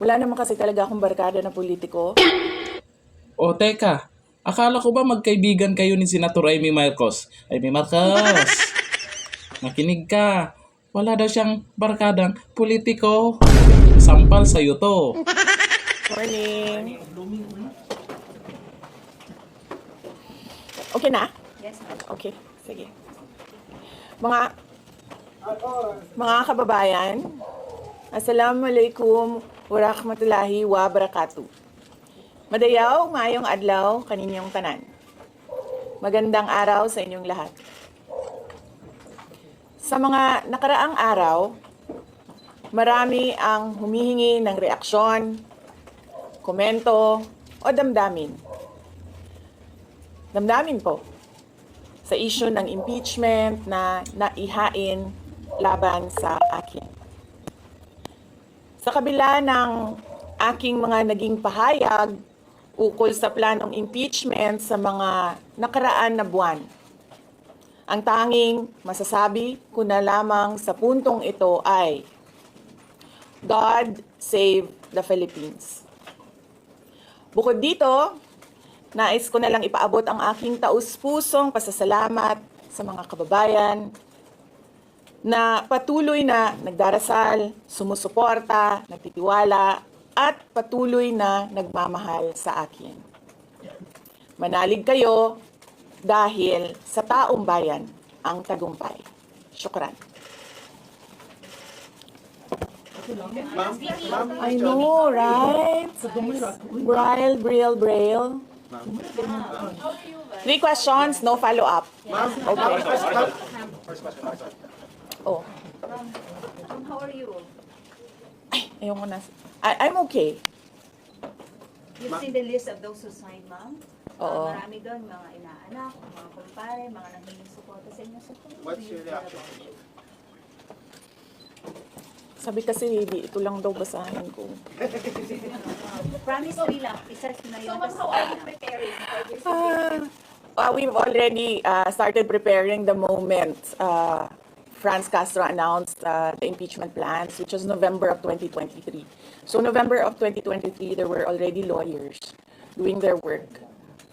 Wala naman kasi talaga akong barkada na politiko. O teka, akala ko ba magkaibigan kayo ni Senator Amy Marcos? Amy Marcos, makinig ka. Wala daw siyang barkadang politiko. Sampal sa'yo to. Morning. Okay na? Yes, ma'am. Okay, sige. Mga mga kababayan, Assalamualaikum warahmatullahi wabarakatuh. Madayaw, mayong adlaw, kaninyong tanan. Magandang araw sa inyong lahat. Sa mga nakaraang araw, marami ang humihingi ng reaksyon, komento, o damdamin. Damdamin po sa issue ng impeachment na naihain laban sa akin. Sa kabila ng aking mga naging pahayag ukol sa planong impeachment sa mga nakaraan na buwan, ang tanging masasabi ko na lamang sa puntong ito ay God save the Philippines. Bukod dito, nais ko na lang ipaabot ang aking taus-pusong pasasalamat sa mga kababayan na patuloy na nagdarasal, sumusuporta, nagtitiwala, at patuloy na nagmamahal sa akin. Manalig kayo dahil sa taong bayan ang tagumpay. Syukran. I know, right? Braille. 3 questions, no follow-up. Okay. Oh, How are you? ayoko na. I'm okay. You've seen the list of those who signed, ma'am? Oo. Marami doon, mga inaanak, mga kumpare, mga nanghiling suporta sa inyo. So, What's your reaction? Sabi kasi, ito lang daw basahin ko. Promise me lang, isa na yun. So, how are you preparing for this? We've already started preparing the moment Franz Castro announced the impeachment plans, which was November of 2023. So November of 2023, there were already lawyers doing their work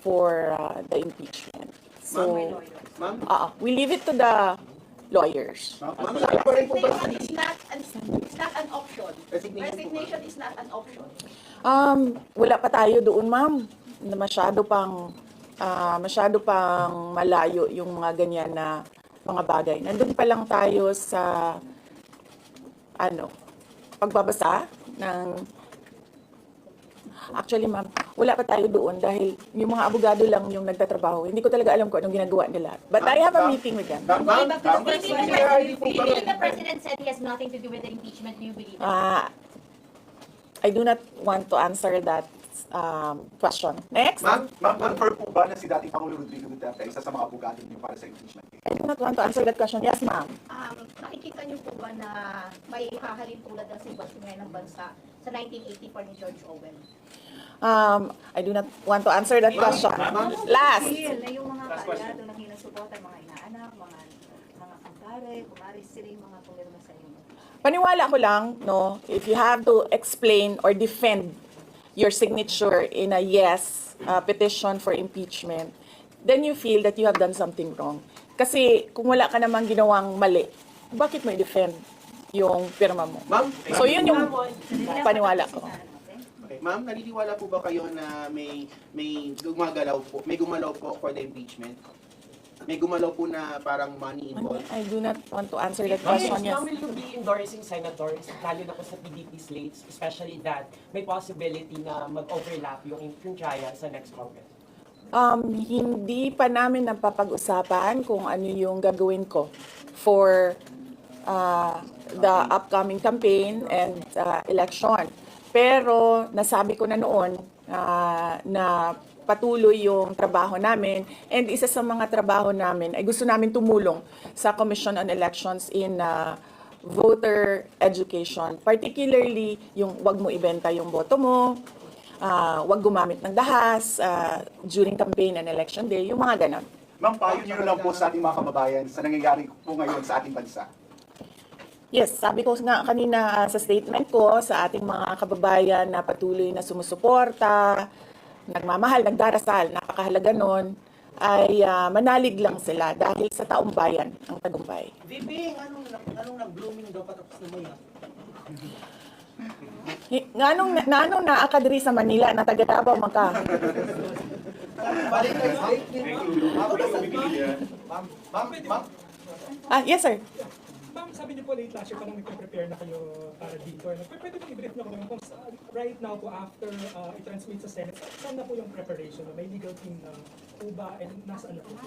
for the impeachment. So Ma'am? we leave it to the lawyers. Ma'am, sabi pa rin po ba Resignation is not an option. Resignation po ba? Resignation is not an option. Wala pa tayo doon, ma'am. Na masyado pang malayo yung mga ganyan na mga bagay. Nandun pa lang tayo sa pagbabasa ng actually, ma'am, wala pa tayo doon dahil yung mga abogado lang yung nagtatrabaho. Hindi ko talaga alam kung anong ginagawa nila. But I have a meeting with them. Ma'am, Believing the president said he has nothing to do with the impeachment, do you believe it? I do not want to answer that question. Next. ma'am, confirm po ba na si dating Pangulo Rodrigo Duterte ay isa sa mga abogado niyo para sa impeachment case? I do not want to answer that question. Yes, ma'am. Nakikita niyo po ba na may hahalin tulad ng sitwasyon ngayon ng bansa sa 1984 ni George Orwell? I do not want to answer that question. Last. Feel na yung mga kaalyado nanghiling suporta, mga inaanak, mga kumpare, kumari sila yung mga pumirma sa inyo. Paniwala ko lang, no, if you have to explain or defend your signature in a yes petition for impeachment, then you feel that you have done something wrong. Kasi kung wala ka namang ginawang mali, bakit mo i-defend yung pirma mo? Ma'am, So yun yung paniwala ko. okay, ma'am, naniniwala po ba kayo na may gumalaw po for the impeachment? May gumalaw po na parang money involved? I do not want to answer that question. Yes. Ma'am, will you be endorsing senators, lalo na po sa PDP slates, especially that may possibility na mag-overlap yung trial sa next Congress? Hindi pa namin napapag-usapan kung ano yung gagawin ko for the upcoming campaign and election. Pero nasabi ko na noon na patuloy yung trabaho namin, and isa sa mga trabaho namin ay gusto namin tumulong sa Commission on Elections in voter education, particularly yung wag mo ibenta yung boto mo, wag gumamit ng dahas during campaign and election day, yung mga ganon. Ma'am, payo niyo lang po sa ating mga kababayan sa nangyayari po ngayon sa ating bansa. Yes, sabi ko nga kanina sa statement ko sa ating mga kababayan na patuloy na sumusuporta, nagmamahal, nagdarasal, napakahalaga nun, ay manalig lang sila dahil sa taong bayan ang tagumpay. Bibing, anong nag-blooming daw patapos na maya? Nganong naa ka diri sa Manila na taga Davao man ka? Balik kayo statement, ma'am. Ma'am, Yes sir. Ma'am, sabi niyo po late last year parang nagpe-prepare na kayo para dito. Pwede po i-brief na kung right now po after i-transmit sa Senate, saan na po yung preparation? May legal team na po ba and nasaan na po?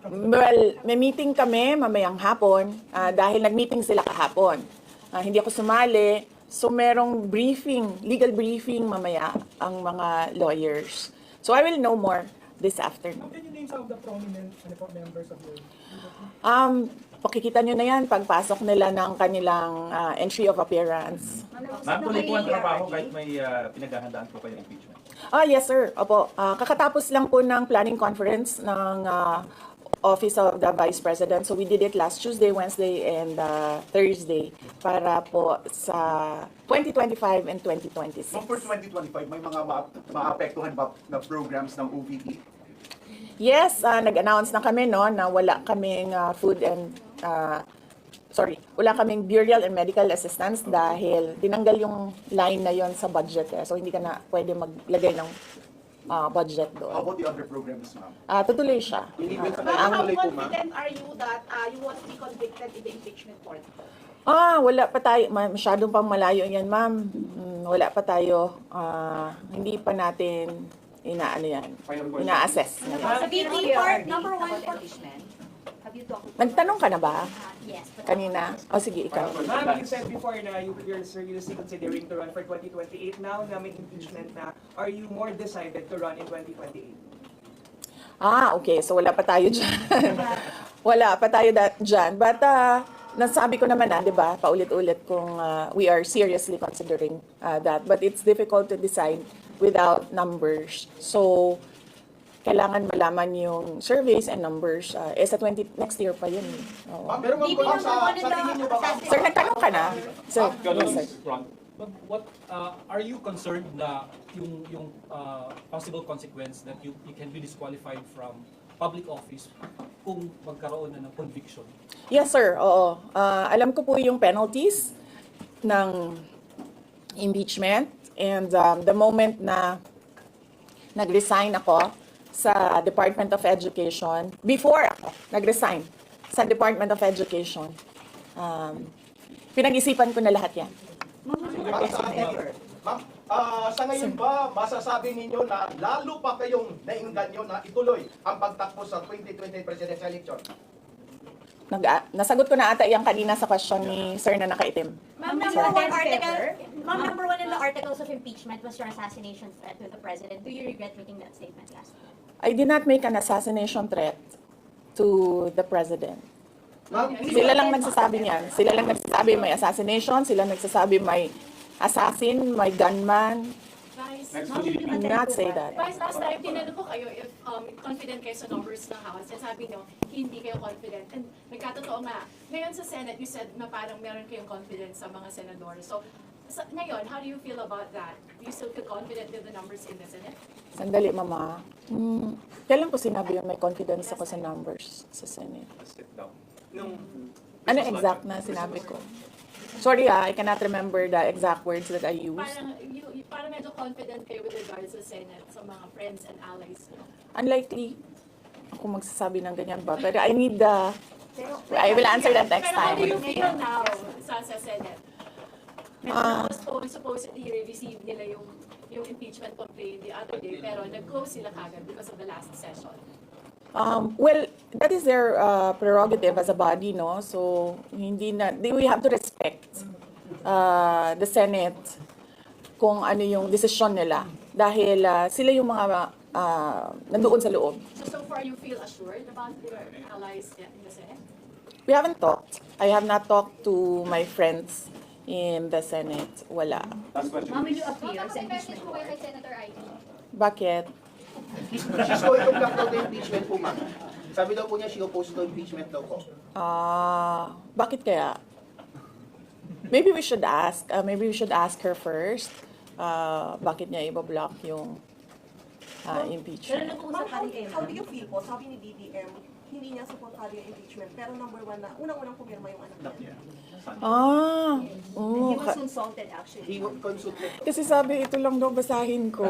Well, may meeting kami mamayang hapon dahil nag-meeting sila kahapon. Hindi ako sumali, so merong briefing, legal briefing mamaya ang mga lawyers. So I will know more this afternoon. Can you name some of the prominent members of your Pakikita nyo na yan pagpasok nila ng kanilang entry of appearance. Ma'am, tuloy po ang trabaho kahit may pinaghahandaan po kayo impeachment. Yes sir, opo. Kakatapos lang po ng planning conference ng Office of the Vice President. So we did it last Tuesday, Wednesday, and Thursday para po sa 2025 and 2026. For 2025, may mga maapektuhan ba na programs ng OVP? Yes, nag-announce na kami no na wala kaming wala kaming burial and medical assistance dahil tinanggal yung line na yon sa budget So hindi ka na pwede maglagay ng budget How doon. about the other programs, ma'am? Tutuloy siya. Inibil sa Ma'am, kayo, how tuloy po ma'am. confident are you that you won't be convicted in the impeachment court? Wala pa tayo, masyadong pang malayo yan, ma'am. Wala pa tayo, hindi pa natin ina-assess. Sa VP part, number one about for impeachment, have you talked to Nagtanong ka na ba? yes, but Kanina? Sige, ikaw. Ma'am, you said before na you're seriously considering to run for 2028. Now na may impeachment na, are you more decided to run in 2028? Okay. So wala pa tayo dyan. Wala pa tayo dyan. But nasabi ko naman di ba, paulit-ulit kung we are seriously considering that. But it's difficult to decide without numbers. So, kailangan malaman yung surveys and numbers. Sa next year pa yun. Oo. Ma'am, pero ma'am, sa tingin niyo ba, ma'am? Sir, nagtanong ka na? Sir, yes, sir. What are you concerned na yung possible consequence that you can be disqualified from public office kung magkaroon na ng conviction? Yes, sir. Oo. Alam ko po yung penalties ng impeachment and the moment na nag-resign ako sa Department of Education, before ako nag-resign sa Department of Education, pinag-isipan ko na lahat yan. Ma'am, sa ngayon ba, masasabi ninyo na lalo pa kayong nainganyo na ituloy ang pagtakbo sa 2020 presidential election? Nasagot ko na ata yan kanina sa question ni sir na nakaitim. Ma'am, number one in the articles of impeachment was your assassination threat to the president. Do you regret making that statement last week? I did not make an assassination threat to the president. Ma'am, Sila lang nagsasabi niyan. Sila lang nagsasabi may assassination, sila nagsasabi may assassin, may gunman. Do not say that. Vice, last time, tinanong ko kayo if confident kayo sa numbers ng House. And sabi nyo, hindi kayo confident. And nagkatotoo nga. Ngayon sa Senate, you said na parang meron kayong confidence sa mga senador. So, ngayon, how do you feel about that? Do you still feel confident with the numbers in the Senate? Sandali, mama. Kailan ko sinabi yung may confidence ako sa numbers sa Senate? Ano exact na sinabi ko? Sorry I cannot remember the exact words that I used. Parang medyo confident kayo with regards sa Senate, sa mga friends and allies. Unlikely ako magsasabi ng ganyan ba. Pero I need the... I will answer that next Pero how do you time. feel now sa Senate? Supposedly receive nila yung impeachment complaint the other day, pero nag-close sila kagad because of the last session. Well, that is their prerogative as a body, no? So, we have to respect the Senate kung ano yung desisyon nila. Dahil sila yung mga nandoon sa loob. So far you feel assured about your allies in the Senate? We haven't talked. I have not talked to my friends in the Senate. Wala. Ma'am, will you appear sa impeachment po kayo court? kay Senator Ivy? Bakit? She's going to block daw the impeachment po, ma'am. Sabi daw po niya, she opposed to impeachment daw po. Bakit kaya? Maybe we should ask. Maybe we should ask her first. Bakit niya i-block yung impeachment? How do you feel po? Sabi ni BBM, hindi niya supportado yung impeachment. Pero number one na, unang-unang pumirma yung anak niya. He was consulted actually. He would consult with Kasi sabi, ito lang daw basahin ko.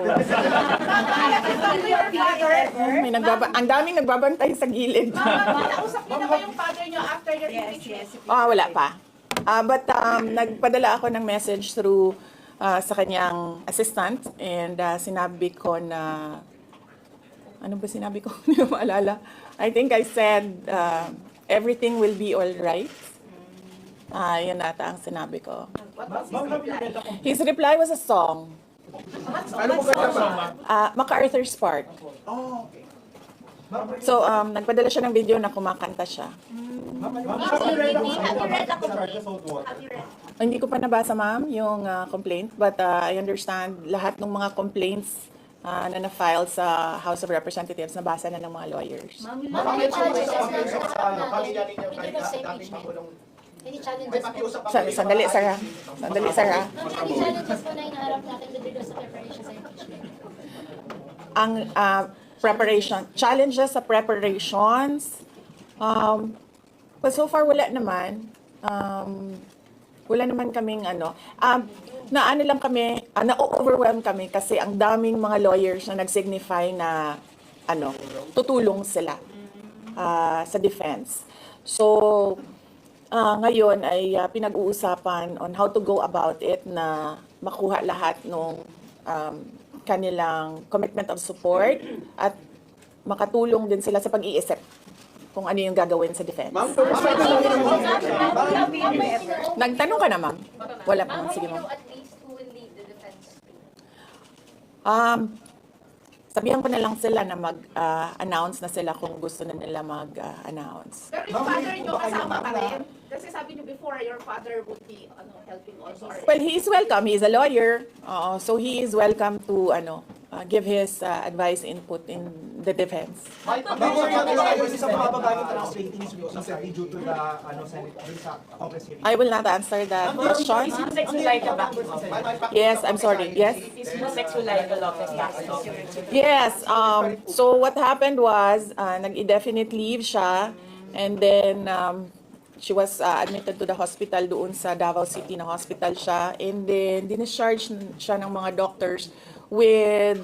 May ang daming nagbabantay sa gilid. Nakausap niyo na ba yung father niyo after your impeachment? Wala pa. But nagpadala ako ng message through sa kanyang assistant and sinabi ko na, ano ba sinabi ko? Hindi ko maalala. I think I said, everything will be all right. Yun ata ang sinabi ko. His reply was a song. Ano po ba? MacArthur's Park. Oh, okay. So, nagpadala siya ng video na kumakanta siya. Hindi ko pa nabasa, ma'am, yung complaint. But I understand lahat ng mga complaints na na-file sa House of Representatives, nabasa na ng mga lawyers. Any challenges po? Sandali, Sarah. Sandali, Sarah. Any challenges po na inaharap natin with regards sa preparation sa impeachment? Ang challenges sa preparations, but so far wala naman. Wala naman kaming lang kami, na-overwhelm kami kasi ang daming mga lawyers na nag-signify na tutulong sila sa defense. So, ngayon ay pinag-uusapan on how to go about it na makuha lahat ng kanilang commitment of support at makatulong din sila sa pag-iisip kung ano yung gagawin sa defense. Nagtanong ka na, ma'am? Wala pa. Sige, ma'am. At least who will lead the defense team? Sabihan ko na lang sila na mag-announce na sila kung gusto na nila mag-announce. Pero yung father niyo kasama pa rin? Kasi sabi niyo before, your father would be helping also. Well, he is welcome. He is a lawyer. So he is welcome to give his advice, input in the defense. I will not answer that question. Yes, I'm sorry. Yes. Yes. So what happened was, nag-indefinite leave siya, and then she was admitted to the hospital doon sa Davao City na hospital siya, and then discharge siya ng mga doctors with,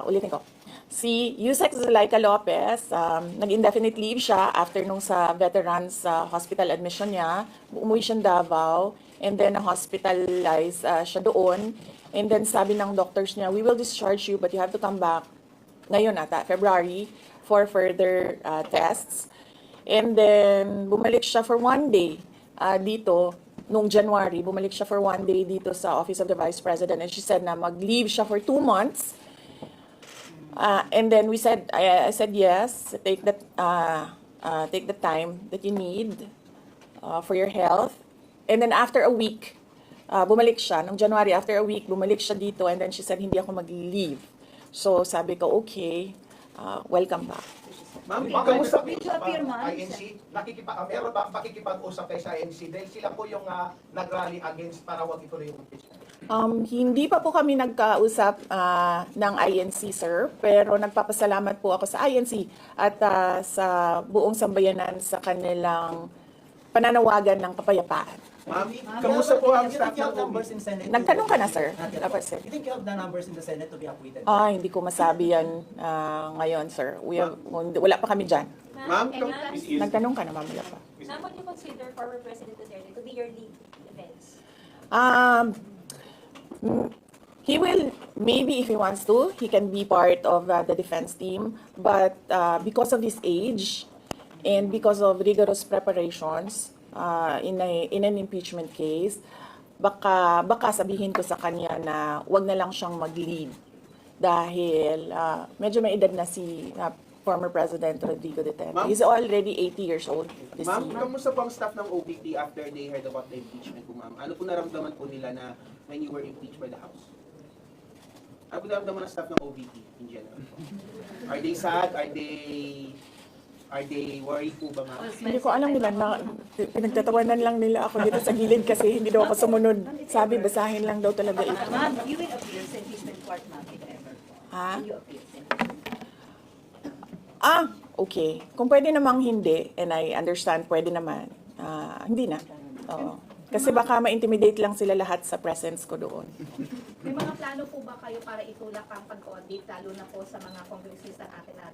ulitin ko. Si Yusek Zulaika Lopez, nag-indefinite leave siya after nung sa veterans hospital admission niya. Umuwi siya ng Davao, and then na-hospitalize siya doon. And then sabi ng doctors niya, we will discharge you but you have to come back ngayon ata, February, for further tests. And then bumalik siya for 1 day dito, nung January, bumalik siya for 1 day dito sa Office of the Vice President, and she said na mag-leave siya for 2 months. And then I said yes, take the time that you need for your health. And then after a week, bumalik siya. Nung January, after a week, bumalik siya dito, and then she said hindi ako mag-leave. So sabi ko, okay, welcome back. Ma'am, kamusta po sa INC? Meron ba pakikipag-usap kayo sa INC? Dahil sila po yung nag-rally against para wag ituloy yung impeachment. Hindi pa po kami nagkausap ng INC, sir. Pero nagpapasalamat po ako sa INC at sa buong sambayanan sa kanilang pananawagan ng kapayapaan. Ma'am, kamusta po ang staff ng numbers in Senate? Nagtanong ka na, sir. Dapat, sir. You think you have the numbers in the Senate to be acquitted? Hindi ko masabi yan ngayon, sir. Wala pa kami dyan. Ma'am, Nagtanong ka na, ma'am. Wala pa. Ma'am, would you consider former President Duterte to be your lead defense? He will, maybe if he wants to, he can be part of the defense team. But because of his age and because of rigorous preparations in an impeachment case, baka sabihin ko sa kanya na wag na lang siyang mag-lead dahil medyo may edad na si former President Rodrigo Duterte. He's already 80 years old this Ma'am, year. kamusta po ang staff ng OPP after they heard about the impeachment po, ma'am? Ano po naramdaman po nila na when you were impeached by the House? Ano po naramdaman ng staff ng OPP in general? Are they sad? Are they Are they worried po ba, ma'am? Hindi ko alam nila na pinagtatawanan lang nila ako dito sa gilid kasi hindi daw ako sumunod. Sabi, basahin lang daw talaga ito. Ma'am, you will appear sa impeachment court, ma'am, if ever. Ha? Will you appear sa Okay. Kung pwede namang hindi, and I understand, pwede naman. Hindi na. Oo. Kasi baka ma-intimidate lang sila lahat sa presence ko doon. May mga plano po ba kayo para itulak ang pag-audit, lalo na po sa mga kongresista natin na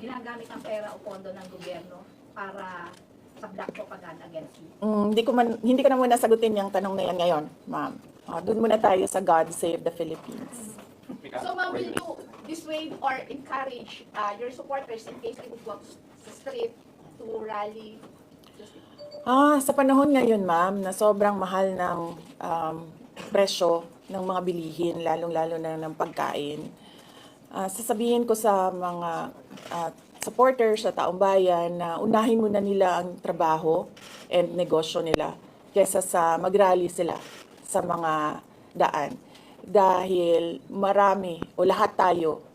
ginagamit ang pera o pondo ng gobyerno para sa black propaganda against you? Hindi ko na muna sagutin yung tanong na yan ngayon, ma'am. Doon muna tayo sa God Save the Philippines. So, ma'am, will you dissuade or encourage your supporters in case they would go sa street to rally? Sa panahon ngayon, ma'am, na sobrang mahal ng presyo ng mga bilihin, lalong-lalo na ng pagkain, sasabihin ko sa mga supporters sa taong bayan na unahin muna nila ang trabaho and negosyo nila kesa sa mag-rally sila sa mga daan. Dahil marami o lahat tayo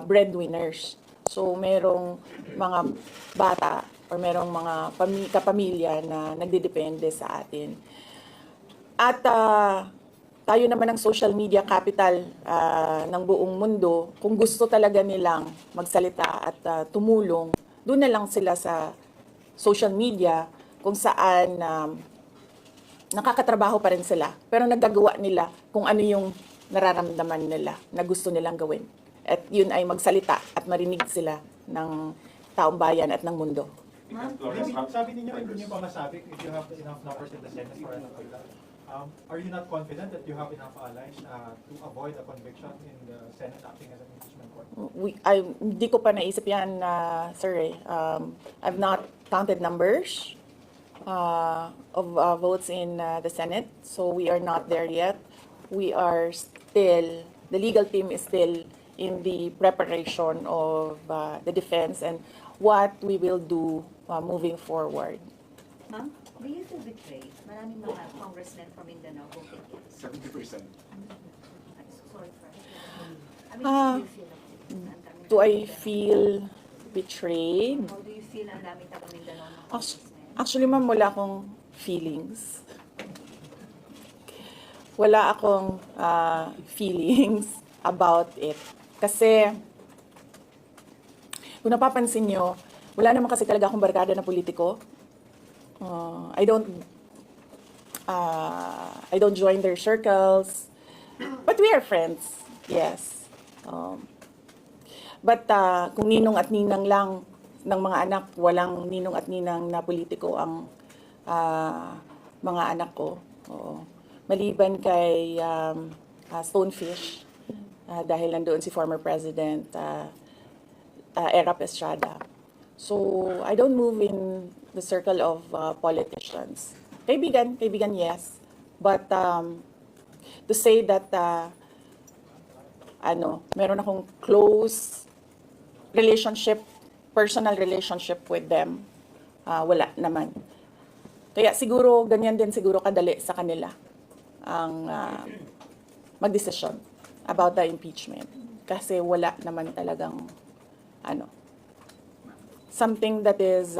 breadwinners. So merong mga bata or merong mga kapamilya na nagdidepende sa atin. At tayo naman ang social media capital ng buong mundo. Kung gusto talaga nilang magsalita at tumulong, doon na lang sila sa social media kung saan nakakatrabaho pa rin sila. Pero nagagawa nila kung ano yung nararamdaman nila na gusto nilang gawin. At yun ay magsalita at marinig sila ng taong bayan at ng mundo. Sabi ninyo, hindi niyo pa masabi if you have enough numbers in the Senate for ano like that. Are you not confident that you have enough allies to avoid a conviction in the Senate acting as an impeachment court? Hindi ko pa naisip yan, sir. I've not counted numbers of votes in the Senate, so we are not there yet. We are still, the legal team is still in the preparation of the defense and what we will do moving forward. Ma'am, do you feel betrayed? Maraming mga congressmen from Mindanao voted yes. 70%. I'm so sorry for it. Do I feel betrayed? How do you feel ang dami taga Mindanao na congressmen? Actually, ma'am, wala akong feelings. Wala akong feelings about it. Kasi, kung napapansin nyo, wala naman kasi talaga akong barkada na politiko. I don't join their circles. But we are friends, yes. But kung ninong at ninang lang ng mga anak, walang ninong at ninang na politiko ang mga anak ko. Maliban kay Stonefish, dahil nandoon si former President Erap Estrada. So, I don't move in the circle of politicians. Kaibigan, yes. But to say that meron akong close relationship, personal relationship with them, wala naman. Kaya siguro, ganyan din siguro kadali sa kanila ang magdesisyon about the impeachment. Kasi wala naman talagang something that is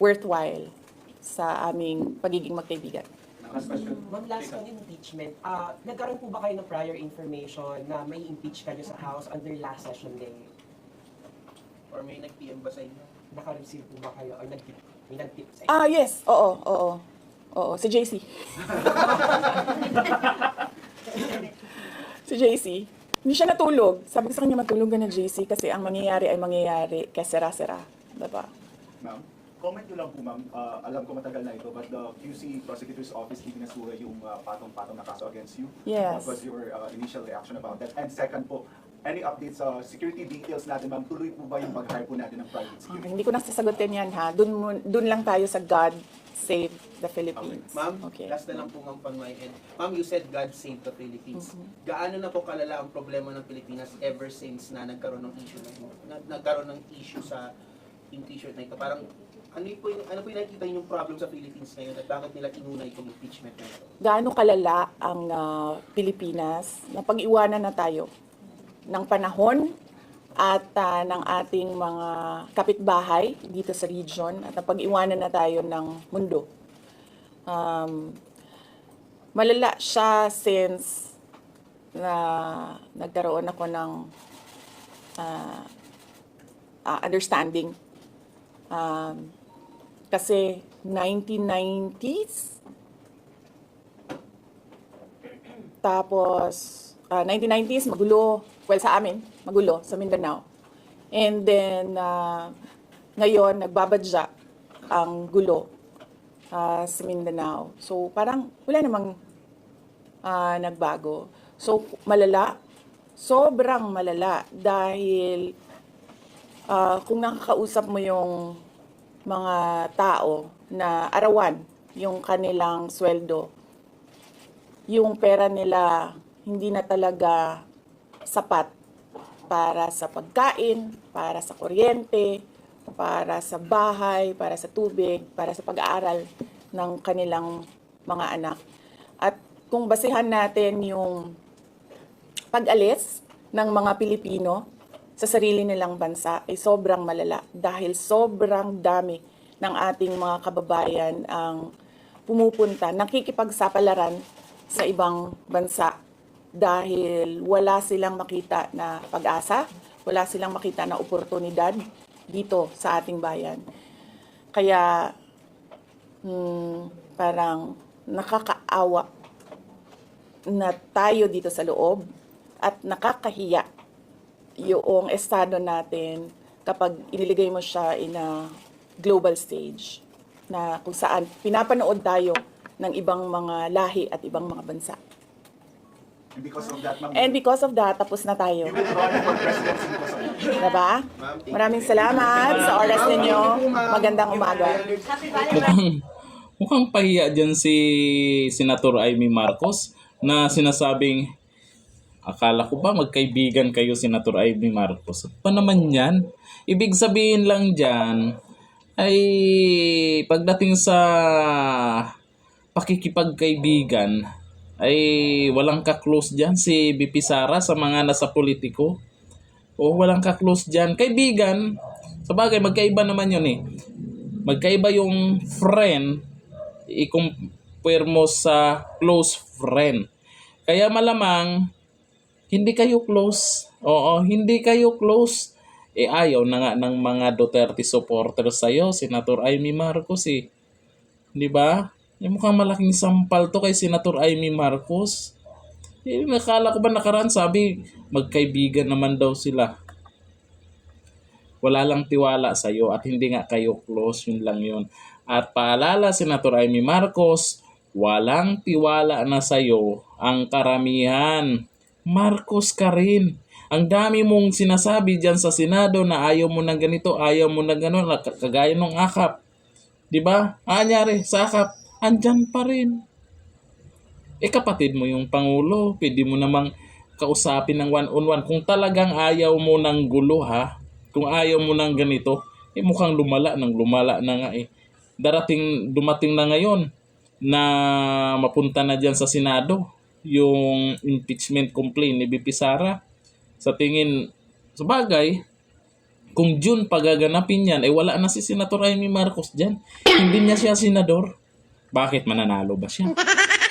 worthwhile sa aming pagiging magkaibigan. Ma'am, last on impeachment, nagkaroon po ba kayo ng prior information na may impeach kayo sa House under last session day? Or may nag-PM ba sa inyo? Naka-receive po ba kayo or may nag-tip sa inyo? Yes. Oo. Si JC. Si JC. Hindi siya natulog. Sabi ko sa kanya, matulog ka na, JC, kasi ang mangyayari ay mangyayari kaya sera-sera. Diba? Ma'am, comment nyo lang po, ma'am. Alam ko matagal na ito, but the QC Prosecutor's Office ibinasura yung patong-patong na kaso against you. Yes. What was your initial reaction about that? And second po, any updates sa security details natin, ma'am? Tuloy po ba yung pag-hire po natin ng private security? Hindi ko na sasagutin yan, ha? Doon lang tayo sa God Save the Philippines. Okay. Ma'am, Okay. last na lang po ma'am pang my end. Ma'am, you said God save the Philippines. Gaano na po kalala ang problema ng Pilipinas ever since na nagkaroon ng issue sa yung t-shirt na ito? Parang ano po yung nakikita yung problem sa Philippines ngayon at bakit nila inuna itong impeachment na ito? Gaano kalala ang Pilipinas na pag-iwanan na tayo ng panahon at ng ating mga kapitbahay dito sa region at napag-iwanan na tayo ng mundo. Malala siya since na nagkaroon ako ng understanding. Kasi 1990s, tapos 1990s magulo, well sa amin, magulo sa Mindanao. And then ngayon nagbabadya ang gulo sa Mindanao. So parang wala namang nagbago. So malala, sobrang malala dahil kung nakakausap mo yung mga tao na arawan yung kanilang sweldo, yung pera nila hindi na talaga sapat para sa pagkain, para sa kuryente, para sa bahay, para sa tubig, para sa pag-aaral ng kanilang mga anak. At kung basehan natin yung pag-alis ng mga Pilipino sa sarili nilang bansa ay sobrang malala dahil sobrang dami ng ating mga kababayan ang pumupunta, nakikipagsapalaran sa ibang bansa dahil wala silang makita na pag-asa, wala silang makita na oportunidad dito sa ating bayan. Kaya parang nakakaawa na tayo dito sa loob at nakakahiya yung estado natin kapag iniligay mo siya in a global stage na kung saan pinapanood tayo ng ibang mga lahi at ibang mga bansa. And because of that, ma'am, And because of that, tapos na tayo. you will run for presidency because of that. Diba? Maraming salamat sa oras ninyo. Magandang umaga. Mukhang pahiya dyan si Senator Amy Marcos na sinasabing, akala ko ba magkaibigan kayo, Senator Amy Marcos? Pa naman yan? Ibig sabihin lang dyan ay pagdating sa pakikipagkaibigan ay walang ka-close dyan si BP Sara sa mga nasa politiko. O walang ka-close dyan. Kaibigan, sa bagay, magkaiba naman yun eh. Magkaiba yung friend, i-compare mo sa close friend. Kaya malamang, hindi kayo close. Oo, hindi kayo close. Ayaw na nga ng mga Duterte supporters sa'yo, Senator Amy Marcos eh. Di ba? Mukhang malaking sampal to kay Senator Amy Marcos. Nakala ko ba nakaraan sabi, magkaibigan naman daw sila. Wala lang tiwala sa'yo at hindi nga kayo close, yun lang yun. At paalala, Senator Amy Marcos, walang tiwala na sa'yo ang karamihan. Marcos ka rin. Ang dami mong sinasabi dyan sa Senado na ayaw mo ng ganito, ayaw mo ng gano'n, kagaya ng AKAP. Diba? Anyari, sa AKAP, andyan pa rin. Kapatid mo yung Pangulo, pwede mo namang kausapin ng one-on-one. Kung talagang ayaw mo ng gulo ha, kung ayaw mo ng ganito, mukhang lumala na nga eh. Dumating na ngayon na mapunta na dyan sa Senado yung impeachment complaint ni BP Sara. Sa tingin, sa bagay, kung June pagaganapin yan, wala na si Senator Amy Marcos dyan. Hindi niya siya senador. Bakit? Mananalo ba siya?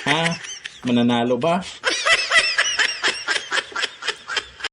Ha? Mananalo ba?